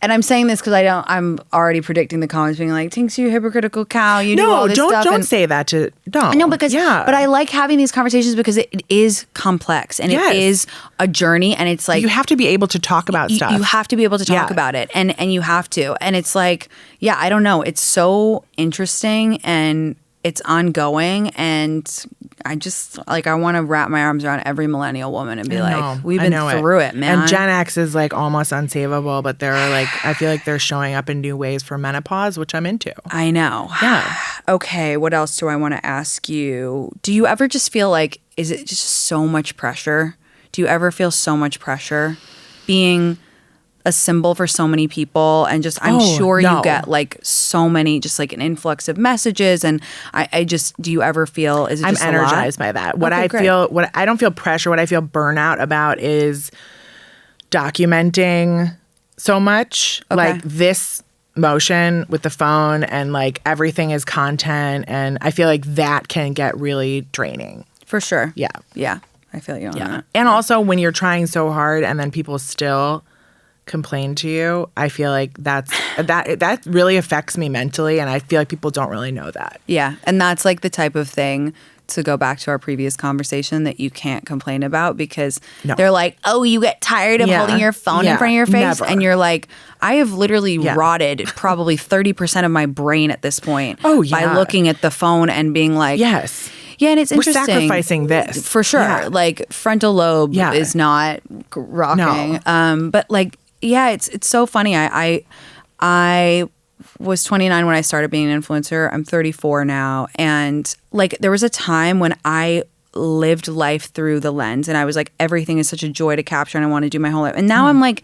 And I'm saying this because I'm already predicting the comments being like, Tinx, you hypocritical cow. You do all this stuff. Don't say that to, don't. No, because, but I like having these conversations because it is complex and it is a journey, and it's like. You have to be able to talk about stuff. You have to be able to talk about it, and you have to. And it's like, I don't know. It's so interesting and it's ongoing, and I just like, I want to wrap my arms around every millennial woman and be like, we've been through it, man. And Gen X is like almost unsavable, but they're like, I feel like they're showing up in new ways for menopause, which I'm into. I know. Yeah. Okay. What else do I want to ask you? Do you ever just feel like, is it just so much pressure? Do you ever feel so much pressure being a symbol for so many people? And just, I'm sure you get like so many, just like an influx of messages. And I just, do you ever feel, is it just I'm energized by that. What I don't feel pressure. What I feel burnout about is documenting so much like this motion with the phone, and like everything is content. And I feel like that can get really draining. For sure. Yeah. Yeah. I feel you on that. And also when you're trying so hard and then people still complain to you, I feel like that really affects me mentally, and I feel like people don't really know that. Yeah, and that's like the type of thing, to go back to our previous conversation, that you can't complain about, because they're like, oh, you get tired of holding your phone in front of your face. Never. And you're like, I have literally rotted probably 30% of my brain at this point by looking at the phone and being like, yes. Yeah, and it's interesting. We're sacrificing this. For sure. Yeah. Like frontal lobe is not rocking. No. But like, it's so funny. I was 29 when I started being an influencer. I'm 34 now. And like, there was a time when I lived life through the lens, and I was like, everything is such a joy to capture, and I want to do my whole life. And now I'm like,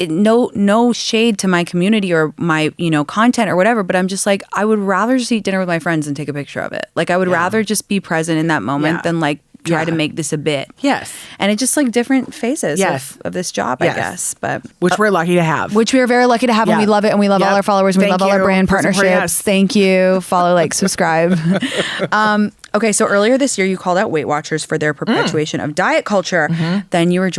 no shade to my community or my, content or whatever, but I'm just like, I would rather just eat dinner with my friends and take a picture of it. Like, I would rather just be present in that moment than like try to make this a bit. Yes. And it's just like different phases of this job, I guess. But which we're lucky to have. Which we are very lucky to have, and we love it, and we love all our followers, and we love all our brand partnerships. Thank you. Follow, like, subscribe. Okay, so earlier this year, you called out Weight Watchers for their perpetuation of diet culture. Mm-hmm. Then you were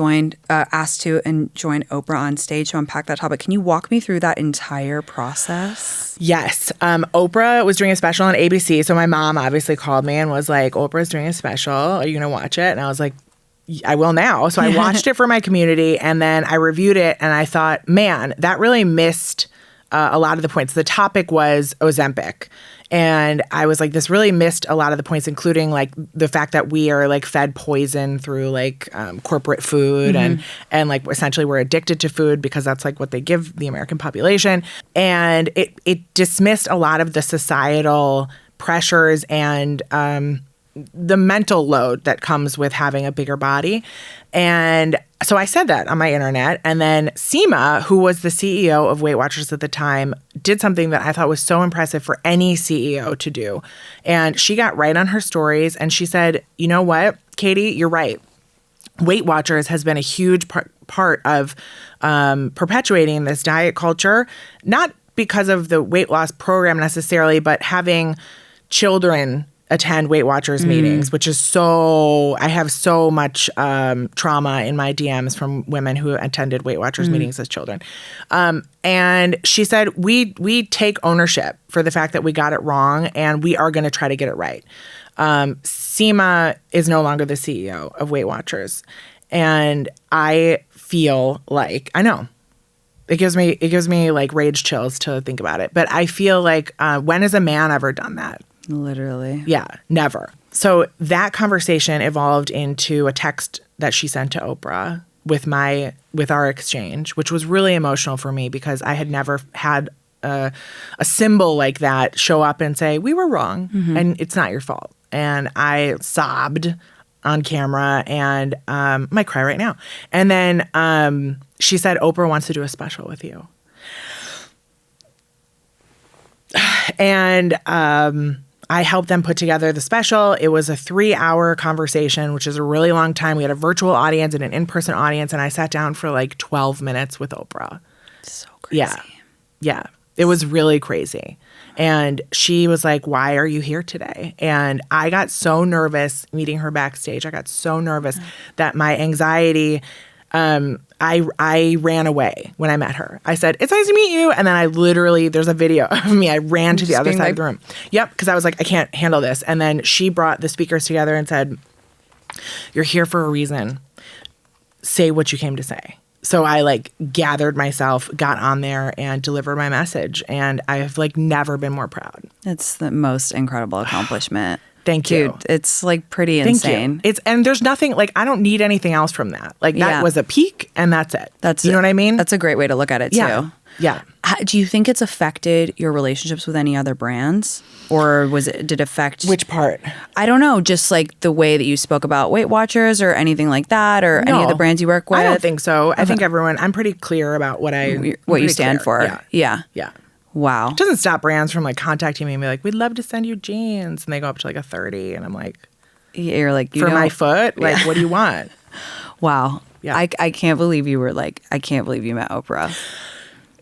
asked to join Oprah on stage to unpack that topic. Can you walk me through that entire process? Yes. Oprah was doing a special on ABC. So my mom obviously called me and was like, Oprah's doing a special. Are you going to watch it? And I was like, I will now. So I watched it for my community, and then I reviewed it, and I thought, man, that really missed a lot of the points. The topic was Ozempic. And I was like, this really missed a lot of the points, including like the fact that we are like fed poison through like corporate food and like essentially we're addicted to food because that's like what they give the American population. And it dismissed a lot of the societal pressures and the mental load that comes with having a bigger body. And so I said that on my internet. And then Seema, who was the CEO of Weight Watchers at the time, did something that I thought was so impressive for any CEO to do. And she got right on her stories and she said, you know what, Katie, you're right. Weight Watchers has been a huge part of perpetuating this diet culture, not because of the weight loss program necessarily, but having children attend Weight Watchers meetings, which is I have so much trauma in my DMs from women who attended Weight Watchers meetings as children. And she said, we take ownership for the fact that we got it wrong and we are going to try to get it right. Seema is no longer the CEO of Weight Watchers. And I feel like, I know, it gives me like rage chills to think about it. But I feel like when has a man ever done that? Literally. Yeah, never. So that conversation evolved into a text that she sent to Oprah with our exchange, which was really emotional for me because I had never had a symbol like that show up and say, we were wrong and it's not your fault. And I sobbed on camera and I might cry right now. And then she said, Oprah wants to do a special with you. And I helped them put together the special. It was a 3-hour conversation, which is a really long time. We had a virtual audience and an in-person audience, and I sat down for like 12 minutes with Oprah. So crazy. Yeah. It was really crazy. And she was like, why are you here today? And I got so nervous meeting her backstage. I got so nervous that my anxiety, I ran away when I met her. I said, it's nice to meet you. And then I literally, there's a video of me. I ran to the other side of the room. Yep. Because I was like, I can't handle this. And then she brought the speakers together and said, you're here for a reason. Say what you came to say. So I like gathered myself, got on there and delivered my message. And I've like never been more proud. It's the most incredible accomplishment. Thank you. Dude, it's like pretty insane. And there's nothing like, I don't need anything else from that. Like that was a peak and that's it. You know what I mean? That's a great way to look at it too. Yeah. Do you think it's affected your relationships with any other brands? Or did it affect... Which part? I don't know. Just like the way that you spoke about Weight Watchers or anything like that or any of the brands you work with? I don't think so. I think I'm pretty clear about what you stand for. Yeah. Wow. It doesn't stop brands from like contacting me and be like, we'd love to send you jeans. And they go up to like a 30 and I'm like... You're like... For my foot? Like, what do you want? Wow. Yeah. I can't believe you were like... I can't believe you met Oprah.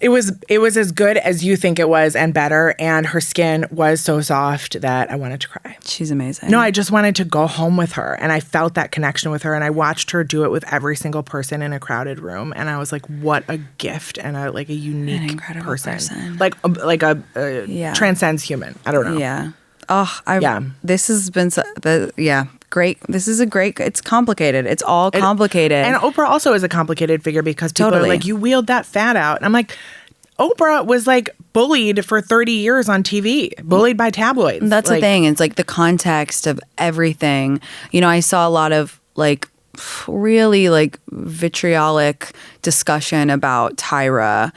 It was as good as you think it was and better. And her skin was so soft that I wanted to cry. She's amazing. No, I just wanted to go home with her. And I felt that connection with her. And I watched her do it with every single person in a crowded room. And I was like, what a gift and a unique person. Like transcends human. I don't know. Yeah. Oh, this has been great. This is it's complicated. It's all complicated. And Oprah also is a complicated figure because people are like, you wheeled that fat out. And I'm like, Oprah was like bullied for 30 years on TV, bullied by tabloids. That's the thing. It's like the context of everything. You know, I saw a lot of like really like vitriolic discussion about Tyra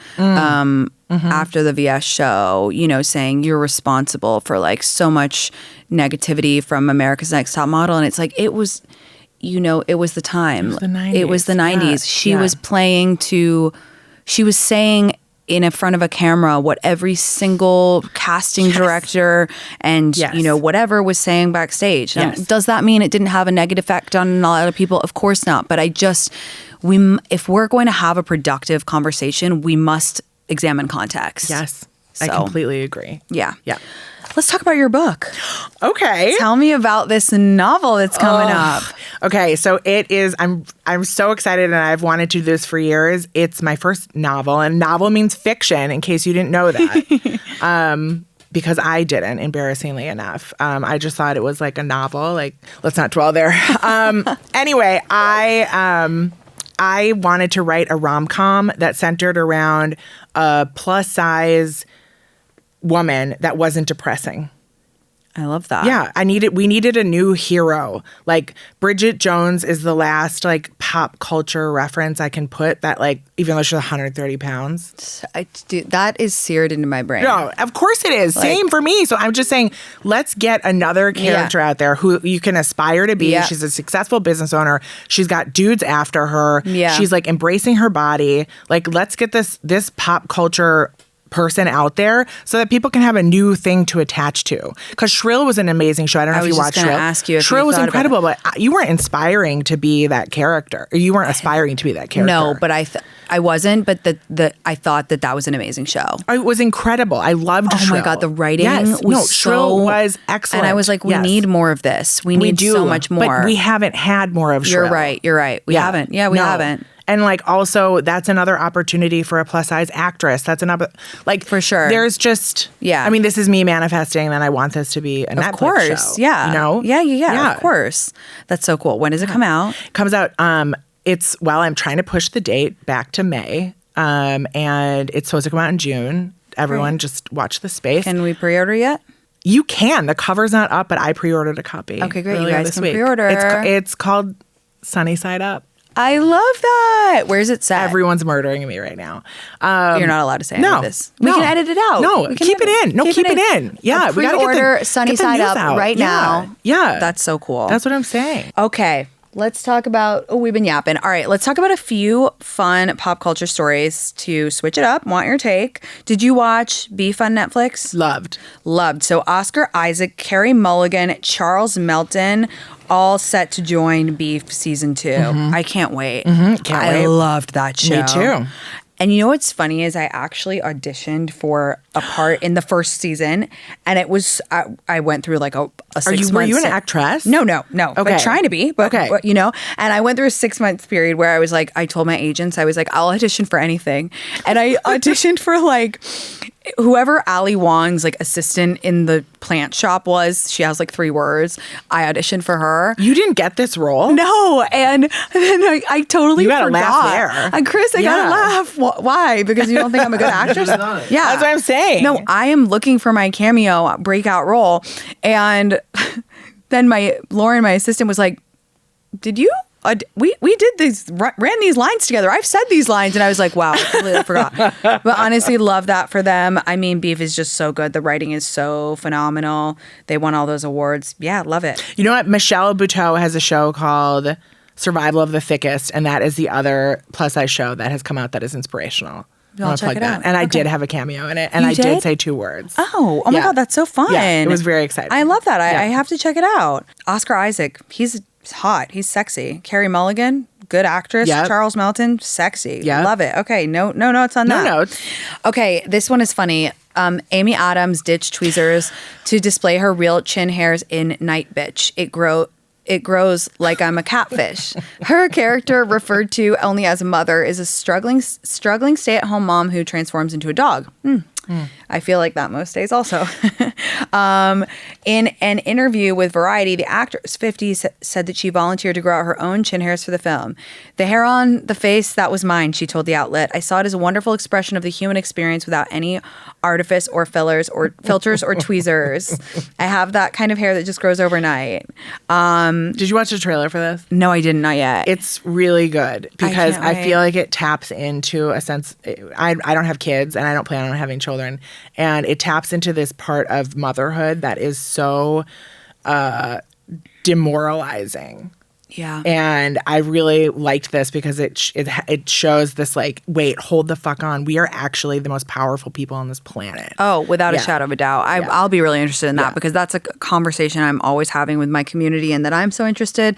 after the VS show, you know, saying you're responsible for like so much negativity from America's Next Top Model. And it's like, it was, you know, it was the time. It was the 90s. She was she was saying in front of a camera what every single casting director and, you know, whatever was saying backstage. Does that mean it didn't have a negative effect on a lot of people? Of course not. But if we're going to have a productive conversation, we must examine context. Yes. I completely agree. Yeah. Let's talk about your book. Okay. Tell me about this novel that's coming up. Okay, so it is, I'm so excited and I've wanted to do this for years. It's my first novel, and novel means fiction, in case you didn't know that. Because I didn't, embarrassingly enough. I just thought it was like a novel. Like, let's not dwell there. Anyway, I wanted to write a rom-com that centered around a plus-size woman that wasn't depressing. I love that. Yeah, we needed a new hero. Like Bridget Jones is the last like pop culture reference I can put that like, even though she's 130 pounds. That is seared into my brain. No, of course it is. Same for me. So I'm just saying, let's get another character out there who you can aspire to be. Yeah. She's a successful business owner. She's got dudes after her. Yeah. She's like embracing her body. Like, let's get this pop culture person out there so that people can have a new thing to attach to. Because Shrill was an amazing show. I don't know if you watched Shrill. Ask you if Shrill you was thought incredible, but you weren't inspiring to be that character. Or you weren't aspiring to be that character. No, but I wasn't. But I thought that was an amazing show. It was incredible. I loved Shrill. Oh my God, the writing was Shrill was excellent. And I was like, we need more of this. We need so much more. But we haven't had more of Shrill. You're right. We haven't. Yeah, we haven't. And like also that's another opportunity for a plus size actress. That's another like for sure. There's just I mean, this is me manifesting that I want this to be a Netflix show. Yeah. You know? Yeah. Of course. That's so cool. When does it come out? It comes out I'm trying to push the date back to May. And it's supposed to come out in June. Everyone just watch the space. Can we pre-order yet? You can. The cover's not up, but I pre-ordered a copy. Okay, great. You guys can pre-order. It's called Sunny Side Up. I love that. Where's it set? Everyone's murdering me right now. You're not allowed to say any of this. We can edit it out. No, keep it in. No, keep it in. Yeah, we got to order Sunny Side Up right now. Yeah. That's so cool. That's what I'm saying. Okay. Let's talk about, we've been yapping. All right, let's talk about a few fun pop culture stories to switch it up. Want your take. Did you watch Beef on Netflix? Loved. So Oscar Isaac, Carey Mulligan, Charles Melton, all set to join Beef season 2. I can't wait. I loved that show. Me too. And you know what's funny is I actually auditioned for a part in the first season, and it was I went through like a 6 months. Were you an actress? No. Okay. But trying to be, but you know. And I went through a 6 month period where I was like, I told my agents, I was like, I'll audition for anything, and I auditioned for like whoever Ali Wong's like assistant in the plant shop was. She has like 3 words. I auditioned for her. You didn't get this role? No, and then I totally you gotta forgot. Laugh there. And Chris, I gotta laugh. Why? Because you don't think I'm a good actress? Yeah, that's what I'm saying. No, I am looking for my cameo breakout role, and then Lauren, my assistant, was like, "Did you?" We did these, ran these lines together. I've said these lines, and I was like, wow, I completely forgot. But honestly, love that for them. I mean, Beef is just so good. The writing is so phenomenal. They won all those awards. Yeah, love it. You know what? Michelle Buteau has a show called Survival of the Thickest, and that is the other plus size show that has come out that is inspirational. I'll check it out. And I did have a cameo in it, and I did say 2 words. Oh my God, that's so fun. Yeah, it was very exciting. I love that. I have to check it out. Oscar Isaac, he's hot. He's sexy. Carey Mulligan, good actress. Yep. Charles Melton, sexy. Yep. Love it. Okay, no notes on that. No notes. Okay, this one is funny. Amy Adams ditched tweezers to display her real chin hairs in Night Bitch. It grows like I'm a catfish. Her character, referred to only as a mother, is a struggling stay-at-home mom who transforms into a dog. I feel like that most days also. In an interview with Variety, the actress, 50, said that she volunteered to grow out her own chin hairs for the film. The hair on the face, that was mine, she told the outlet. I saw it as a wonderful expression of the human experience without any artifice or fillers or filters or tweezers. I have that kind of hair that just grows overnight. Did you watch the trailer for this? No, I didn't. Not yet. It's really good because I feel like it taps into a sense. I don't have kids and I don't plan on having children, and it taps into this part of motherhood that is so demoralizing. Yeah. And I really liked this because it shows this like, wait, hold the fuck on. We are actually the most powerful people on this planet. Oh, without a shadow of a doubt. I'll be really interested in that because that's a conversation I'm always having with my community, and that I'm so interested.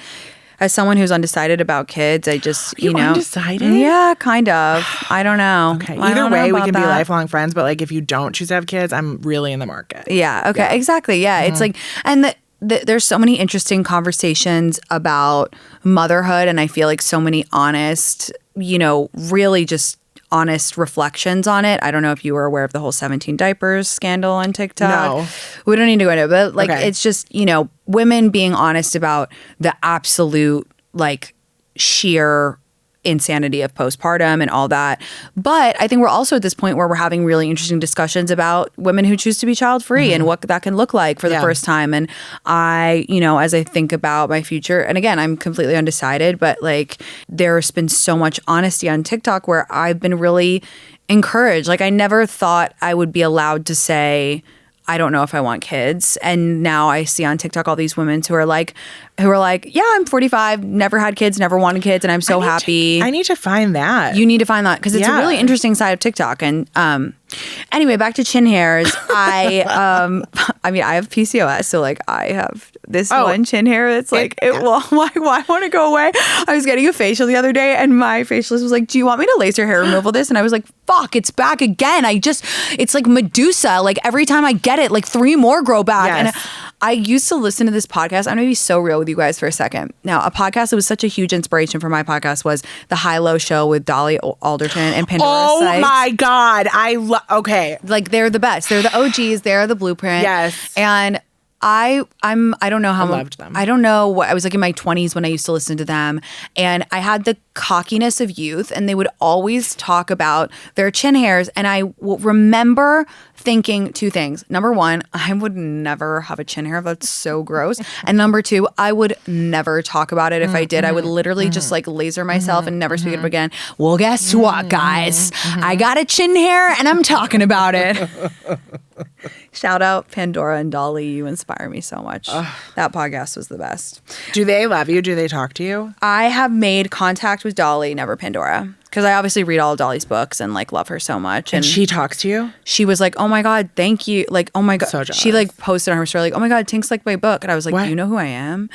As someone who's undecided about kids, I just, you know. Undecided? Yeah, kind of. I don't know. Okay. Either way, we can be lifelong friends, but like if you don't choose to have kids, I'm really in the market. Yeah. Okay. Yeah. Exactly. Yeah. Mm-hmm. It's like, and there's so many interesting conversations about motherhood, and I feel like so many honest, you know, really just honest reflections on it. I don't know if you were aware of the whole 17 diapers scandal on TikTok. No. We don't need to go into it, but like it's just, you know, women being honest about the absolute like sheer insanity of postpartum and all that. But I think we're also at this point where we're having really interesting discussions about women who choose to be child free and what that can look like for the first time. And I, as I think about my future, and again, I'm completely undecided, but like there's been so much honesty on TikTok where I've been really encouraged. Like I never thought I would be allowed to say, I don't know if I want kids. And now I see on TikTok all these women who are like, yeah, I'm 45, never had kids, never wanted kids, and I'm so happy. I need to find that. You need to find that because it's a really interesting side of TikTok. And anyway, back to chin hairs. I have PCOS, so like I have this one chin hair that's like, why won't it go away? I was getting a facial the other day, and my facialist was like, "Do you want me to laser hair removal this?" And I was like, "Fuck, it's back again." It's like Medusa. Like every time I get it, like 3 more grow back. Yes. And I used to listen to this podcast. I'm going to be so real with you guys for a second. Now, a podcast that was such a huge inspiration for my podcast was The High Low Show with Dolly Alderton and Pandora Sykes. My God. Okay. Like, they're the best. They're the OGs. They're the blueprint. Yes. And I don't know how I loved them. I don't know what I was like in my 20s when I used to listen to them, and I had the cockiness of youth, and they would always talk about their chin hairs, and I will remember thinking 2 things. Number 1, I would never have a chin hair. That's so gross. And number 2, I would never talk about it. If I did, I would literally just like laser myself and never speak it up again. Well, guess what, guys? I got a chin hair and I'm talking about it. Shout out Pandora and Dolly. You inspire me so much. That podcast was the best. Do they love you? Do they talk to you? I have made contact with Dolly, never Pandora. Because I obviously read all of Dolly's books and like love her so much. And she talks to you? She was like, "Oh my God, thank you." Like, "Oh my God." So jealous. She like posted on her story like, "Oh my God, Tinx liked my book." And I was like, What? "You know who I am?"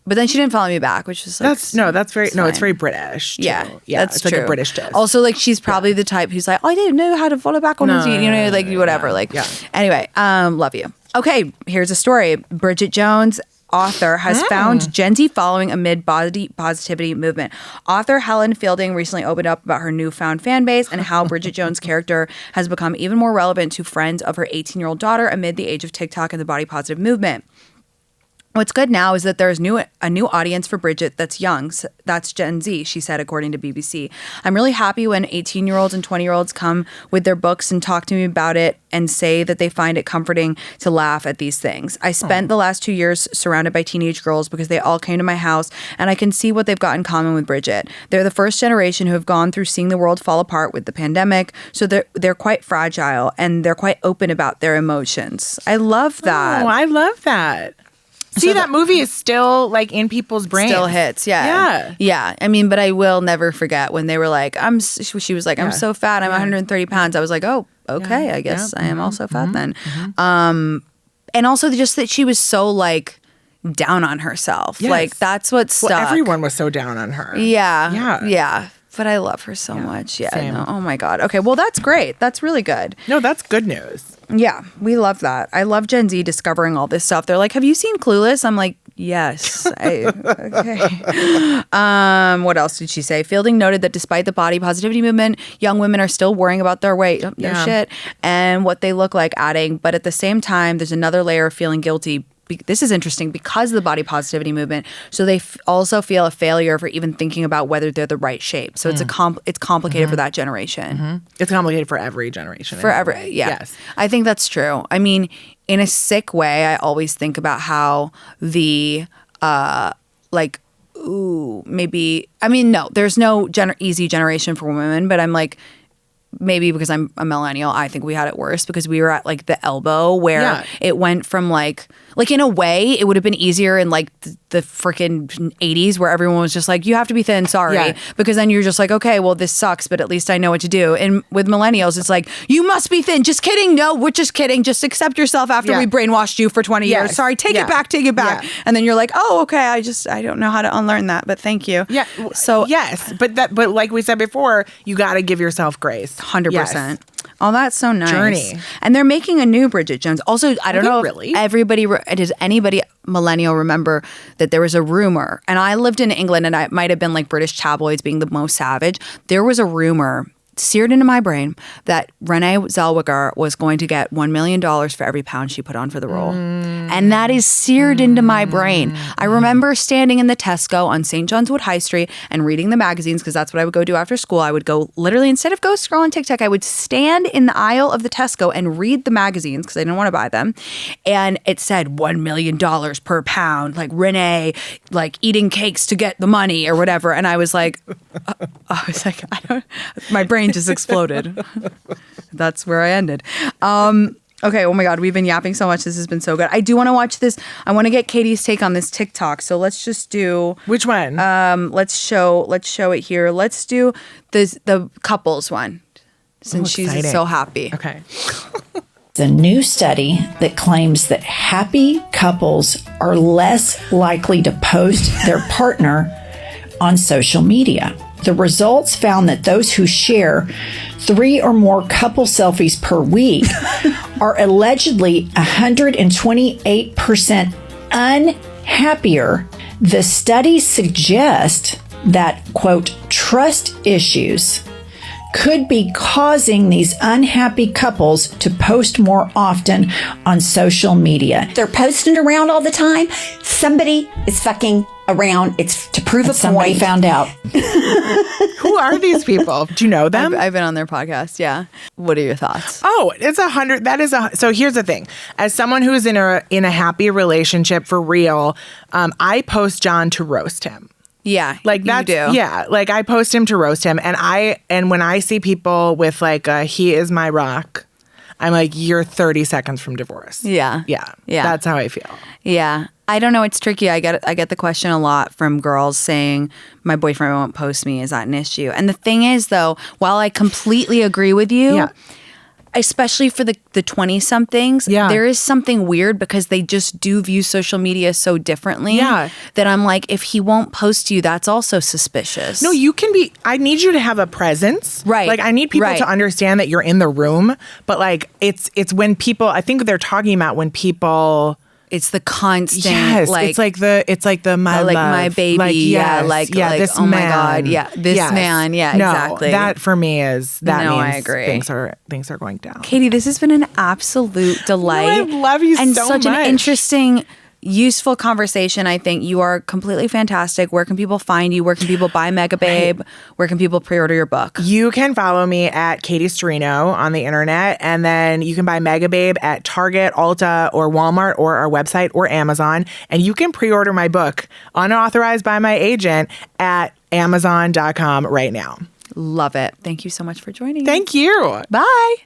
But then she didn't follow me back, which was like, it's very British. Too. Yeah, it's true. like a British diss. Also, like she's probably the type who's like, "Oh, I didn't know how to follow back on his, like whatever." Like, anyway, love you. Okay, here's a story. Bridget Jones, author, has found Gen Z following amid body positivity movement. Author Helen Fielding recently opened up about her newfound fan base and how Bridget Jones' character has become even more relevant to friends of her 18-year-old daughter amid the age of TikTok and the body positive movement. What's good now is that there's a new audience for Bridget that's young. That's Gen Z, she said, according to BBC. I'm really happy when 18-year-olds and 20-year-olds come with their books and talk to me about it and say that they find it comforting to laugh at these things. I spent the last 2 years surrounded by teenage girls because they all came to my house, and I can see what they've got in common with Bridget. They're the first generation who have gone through seeing the world fall apart with the pandemic, so they're quite fragile, and they're quite open about their emotions. I love that. Oh, I love that. See, that movie is still like in people's brains. Still hits, yeah. I mean, but I will never forget when they were like, she was like, "I'm so fat, I'm 130 pounds." I was like, "Oh, okay, I guess I am also fat then." And also just that she was so like down on herself. Yes. Like that's what stuck. Well, everyone was so down on her. Yeah. But I love her so much. Yeah. No, oh my God. Okay. Well, that's great. That's really good. No, that's good news. Yeah. We love that. I love Gen Z discovering all this stuff. They're like, "Have you seen Clueless?" I'm like, yes. Okay. What else did she say? Fielding noted that despite the body positivity movement, young women are still worrying about their weight, shit, and what they look like, adding, but at the same time, there's another layer of feeling guilty. This is interesting because of the body positivity movement. So they also feel a failure for even thinking about whether they're the right shape. So it's complicated for that generation. It's complicated for every generation. Yes. I think that's true. I mean, in a sick way, I always think about how the there's no easy generation for women, but I'm like, maybe because I'm a millennial, I think we had it worse because we were at like the elbow where it went from like in a way it would have been easier in like the freaking 80s where everyone was just like, "You have to be thin, sorry." Because then you're just like, "Okay, well this sucks, but at least I know what to do." And with millennials, it's like, "You must be thin." Just kidding. No, we're just kidding. Just accept yourself after we brainwashed you for 20 years. Sorry, take it back. Yeah. And then you're like, "Oh, okay, I don't know how to unlearn that, but thank you." Yeah. So yes, but like we said before, you got to give yourself grace. 100%. Yes. Oh, that's so nice. Journey. And they're making a new Bridget Jones. Also, I don't know really? if everybody, does anybody millennial remember that there was a rumor, and I lived in England and it might have been like British tabloids being the most savage. There was a rumor seared into my brain that Renee Zellweger was going to get $1 million for every pound she put on for the role. And that is seared into my brain. I remember standing in the Tesco on St. John's Wood High Street and reading the magazines, because that's what I would go do after school. I would go literally, instead of go scrolling TikTok, I would stand in the aisle of the Tesco and read the magazines because I didn't want to buy them. And it said $1 million per pound, like Renee, like eating cakes to get the money or whatever. And I was like, my brain just exploded. That's where I ended. Okay, oh my God, we've been yapping so much. This has been so good. I do want to watch this. I want to get Katie's take on this TikTok. So let's just do... Which one? Let's show it here. Let's do the couples one, since she's so happy. Okay. A new study that claims that happy couples are less likely to post their partner on social media. The results found that those who share 3 or more couple selfies per week are allegedly 128% unhappier. The study suggests that, quote, trust issues could be causing these unhappy couples to post more often on social media. They're posting around all the time. Somebody is fucking around. It's to prove a point. Somebody found out. Who are these people? Do you know them? I've been on their podcast. Yeah. What are your thoughts? Oh, it's 100. So here's the thing. As someone who's in a happy relationship for real, I post John to roast him. Yeah, like that's, you do. Yeah, like I post him to roast him, and when I see people with like he is my rock, I'm like, you're 30 seconds from divorce. Yeah. That's how I feel. Yeah, I don't know. It's tricky. I get the question a lot from girls saying my boyfriend won't post me. Is that an issue? And the thing is, though, while I completely agree with you. Especially for the 20-somethings, there is something weird because they just do view social media so differently that I'm like, if he won't post you, that's also suspicious. No, I need you to have a presence. Right. Like I need people to understand that you're in the room, but like it's when people, I think they're talking about when people... It's the constant, it's like the my like love, my baby, like, this oh man. My God, this man, exactly. That for me is that means I agree. Things are going down. Katie, this has been an absolute delight. I love you and so such much. An interesting, useful conversation. I think you are completely fantastic. Where can people find you? Where can people buy Mega Babe? Where can people pre-order your book? You can follow me at Katie Sturino on the internet, and then you can buy Mega Babe at Target, Ulta, or Walmart, or our website, or Amazon. And you can pre-order my book, unauthorized by my agent, at Amazon.com right now. Love it. Thank you so much for joining. Thank you. Bye.